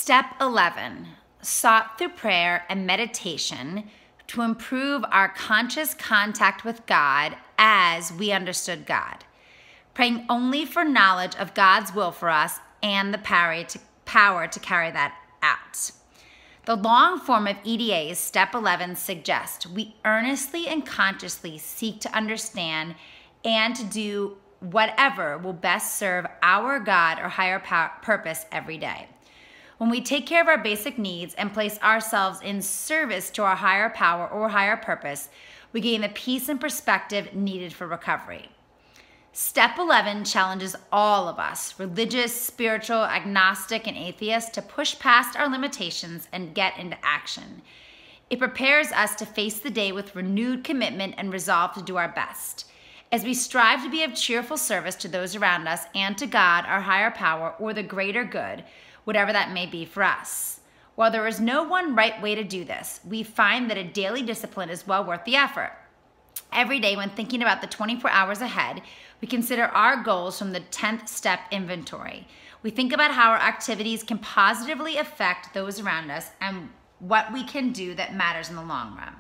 Step 11, sought through prayer and meditation to improve our conscious contact with God as we understood God, praying only for knowledge of God's will for us and the power to carry that out. The long form of EDA's Step 11 suggests we earnestly and consciously seek to understand and to do whatever will best serve our God or higher purpose every day. When we take care of our basic needs and place ourselves in service to our higher power or higher purpose, we gain the peace and perspective needed for recovery. Step 11 challenges all of us, religious, spiritual, agnostic, and atheist, to push past our limitations and get into action. It prepares us to face the day with renewed commitment and resolve to do our best. As we strive to be of cheerful service to those around us and to God, our higher power, or the greater good, whatever that may be for us. While there is no one right way to do this, we find that a daily discipline is well worth the effort. Every day when thinking about the 24 hours ahead, we consider our goals from the 10th step inventory. We think about how our activities can positively affect those around us and what we can do that matters in the long run.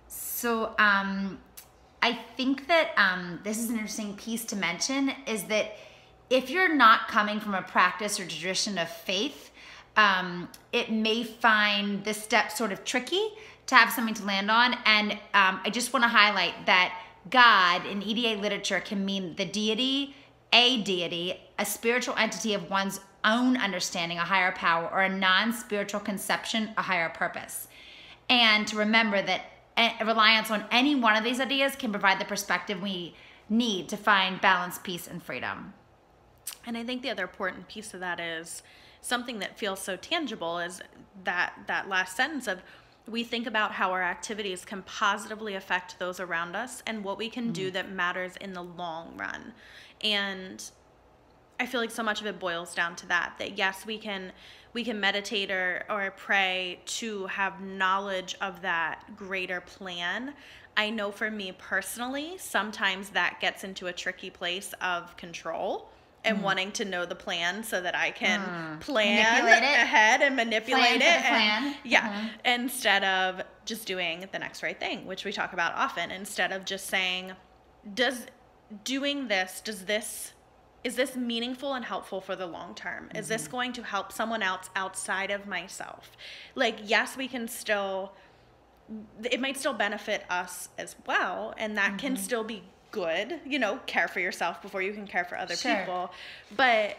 So I think that this is an interesting piece to mention, is that if you're not coming from a practice or tradition of faith, it may find this step sort of tricky to have something to land on. And I just want to highlight that God in EDA literature can mean the deity, a spiritual entity of one's own understanding, a higher power, or a non-spiritual conception, a higher purpose. And to remember that a reliance on any one of these ideas can provide the perspective we need to find balance, peace, and freedom. And I think the other important piece of that is something that feels so tangible is that last sentence of, we think about how our activities can positively affect those around us and what we can do that matters in the long run. And I feel like so much of it boils down to that yes, we can meditate or pray to have knowledge of that greater plan. I know for me personally, sometimes that gets into a tricky place of control and wanting to know the plan so that I can plan ahead and manipulate it. Instead of just doing the next right thing, which we talk about often, instead of just saying, is this meaningful and helpful for the long term? Is this going to help someone else outside of myself? Like, yes, we can still, it might still benefit us as well, and that can still be good, care for yourself before you can care for other people. But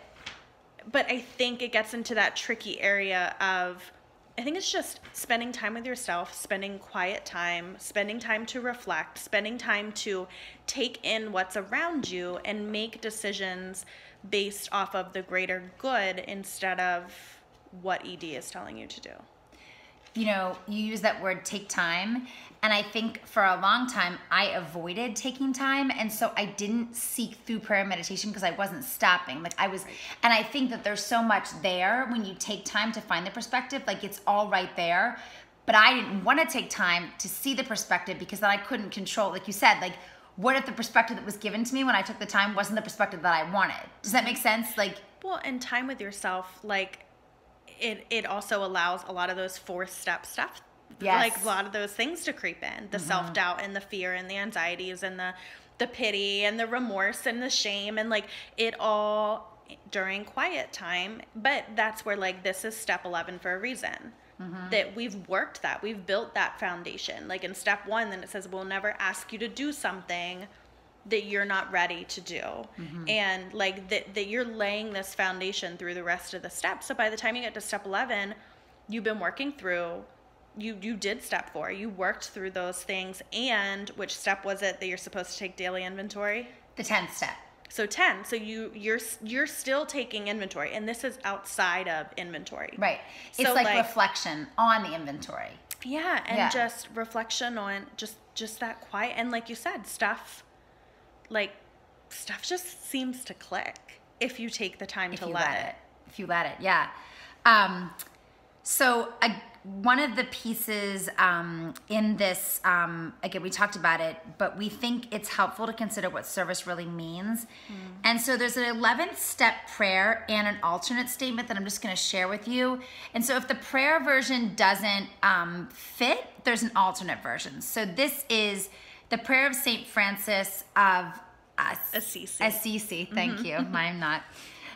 I think it gets into that tricky area of, I think it's just spending time with yourself, spending quiet time, spending time to reflect, spending time to take in what's around you and make decisions based off of the greater good instead of what ED is telling you to do. You use that word, take time, and I think for a long time I avoided taking time, and so I didn't seek through prayer and meditation because I wasn't stopping. And I think that there's so much there when you take time to find the perspective, it's all right there, but I didn't want to take time to see the perspective because then I couldn't control, like you said, what if the perspective that was given to me when I took the time wasn't the perspective that I wanted? Does that make sense? Well, and time with yourself, it also allows a lot of those fourth step stuff, a lot of those things to creep in, the self-doubt and the fear and the anxieties and the pity and the remorse and the shame, and it all during quiet time. But that's where this is step 11 for a reason. That we've worked that, we've built that foundation. In step 1, then it says, we'll never ask you to do something that you're not ready to do. And that you're laying this foundation through the rest of the steps. So by the time you get to step 11, you've been working through, you did step 4, you worked through those things. And which step was it that you're supposed to take daily inventory? The 10th step. So 10. So you're still taking inventory, and this is outside of inventory. Right. It's so reflection on the inventory. Yeah, and just reflection on just that quiet, and like you said, stuff just seems to click if you take the time to let it. If you let it, yeah. So one of the pieces in this, again, we talked about it, but we think it's helpful to consider what service really means. And so there's an 11th step prayer and an alternate statement that I'm just going to share with you. And so if the prayer version doesn't fit, there's an alternate version. So this is the prayer of St. Francis of Assisi. Thank you. I'm not.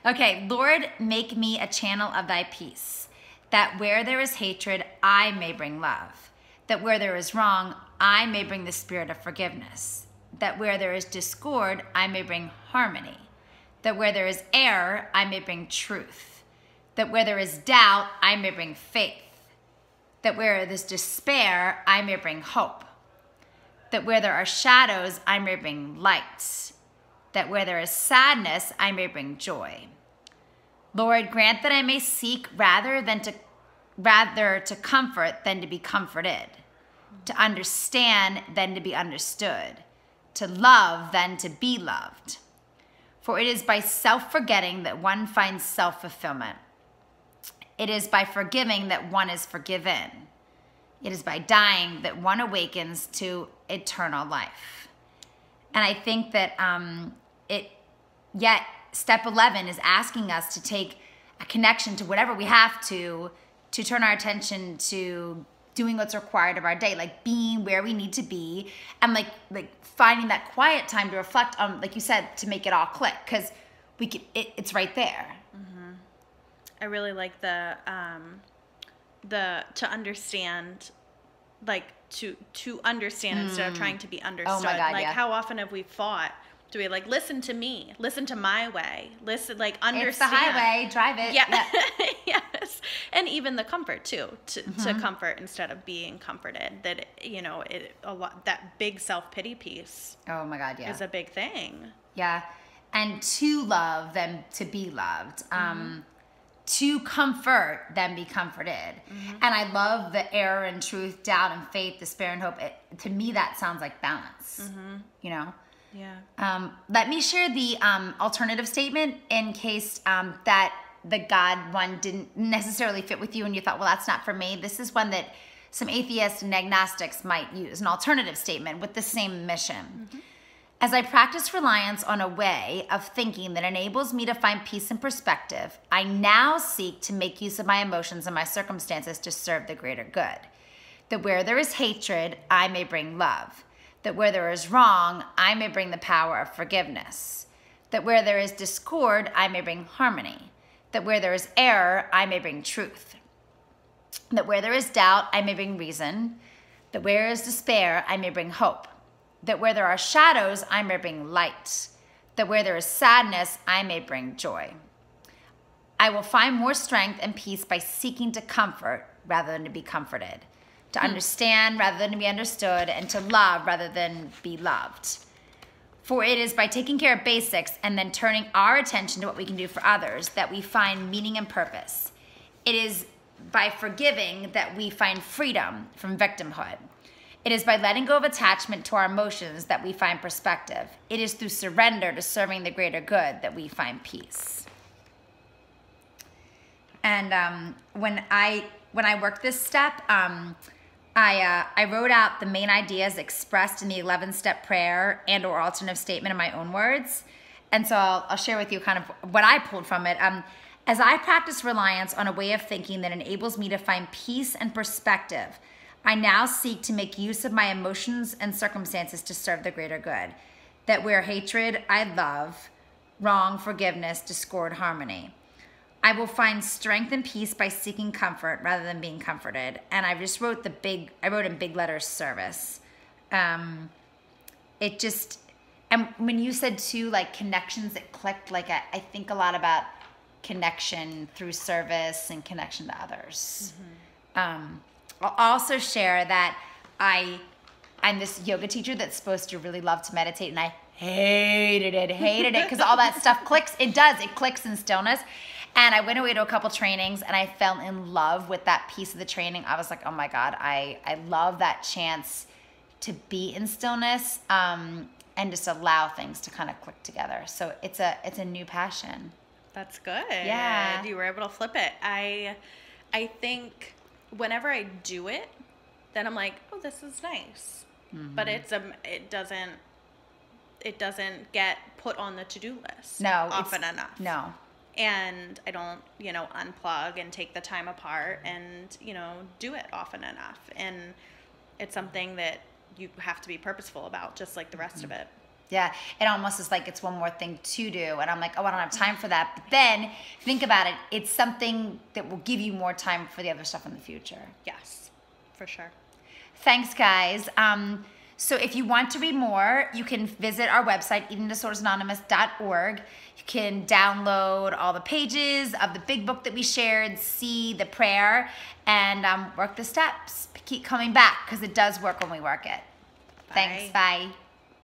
Okay, Lord, make me a channel of thy peace, that where there is hatred, I may bring love, that where there is wrong, I may bring the spirit of forgiveness, that where there is discord, I may bring harmony, that where there is error, I may bring truth, that where there is doubt, I may bring faith, that where there is despair, I may bring hope, that where there are shadows, I may bring light, that where there is sadness, I may bring joy. Lord, grant that I may seek rather to comfort than to be comforted, to understand than to be understood, to love than to be loved. For it is by self-forgetting that one finds self-fulfillment. It is by forgiving that one is forgiven. It is by dying that one awakens to eternal life. And I think that yet step 11 is asking us to take a connection to whatever we have to turn our attention to doing what's required of our day, like being where we need to be, and like finding that quiet time to reflect on, like you said, to make it all click, because it's right there. I really like the to understand, like to understand instead of trying to be understood. Oh my God, like yeah. How often have we fought? Do we like listen to me, listen to my way, listen, like understand? It's the highway, drive it. Yeah. Yes. And even the comfort too, to comfort instead of being comforted. That that big self-pity piece. Oh my God, yeah. Is a big thing. Yeah. And to love than to be loved. To comfort than be comforted. And I love the error and truth, doubt and faith, despair and hope. To me, that sounds like balance. You know? Yeah. Let me share the alternative statement in case that the God one didn't necessarily fit with you and you thought, well, that's not for me. This is one that some atheists and agnostics might use, an alternative statement with the same mission. As I practice reliance on a way of thinking that enables me to find peace and perspective, I now seek to make use of my emotions and my circumstances to serve the greater good. That where there is hatred, I may bring love. That where there is wrong, I may bring the power of forgiveness. That where there is discord, I may bring harmony. That where there is error, I may bring truth. That where there is doubt, I may bring reason. That where there is despair, I may bring hope. That where there are shadows, I may bring light. That where there is sadness, I may bring joy. I will find more strength and peace by seeking to comfort rather than to be comforted, to understand rather than to be understood, and to love rather than be loved. For it is by taking care of basics and then turning our attention to what we can do for others that we find meaning and purpose. It is by forgiving that we find freedom from victimhood. It is by letting go of attachment to our emotions that we find perspective. It is through surrender to serving the greater good that we find peace. And when I worked this step, I wrote out the main ideas expressed in the 11-step prayer and or alternative statement in my own words. And so I'll share with you kind of what I pulled from it. As I practice reliance on a way of thinking that enables me to find peace and perspective, I now seek to make use of my emotions and circumstances to serve the greater good. That where hatred, I love, wrong, forgiveness, discord, harmony. I will find strength and peace by seeking comfort rather than being comforted. And I just wrote I wrote in big letters, service. And when you said too, like connections that clicked, like I think a lot about connection through service and connection to others. I'll also share that I'm this yoga teacher that's supposed to really love to meditate, and I hated it, because all that stuff clicks. It clicks in stillness. And I went away to a couple trainings, and I fell in love with that piece of the training. I was like, oh my God, I love that chance to be in stillness and just allow things to kind of click together. So it's a new passion. That's good. Yeah. You were able to flip it. I think whenever I do it, then I'm like, oh, this is nice. But it doesn't get put on the to-do list often enough. No. And I don't, unplug and take the time apart and, do it often enough. And it's something that you have to be purposeful about, just like the rest of it. Yeah, it almost is like it's one more thing to do. And I'm like, oh, I don't have time for that. But then think about it. It's something that will give you more time for the other stuff in the future. Yes, for sure. Thanks, guys. So if you want to read more, you can visit our website, eatingdisordersanonymous.org. You can download all the pages of the big book that we shared, see the prayer, and work the steps. Keep coming back because it does work when we work it. Bye. Thanks. Bye.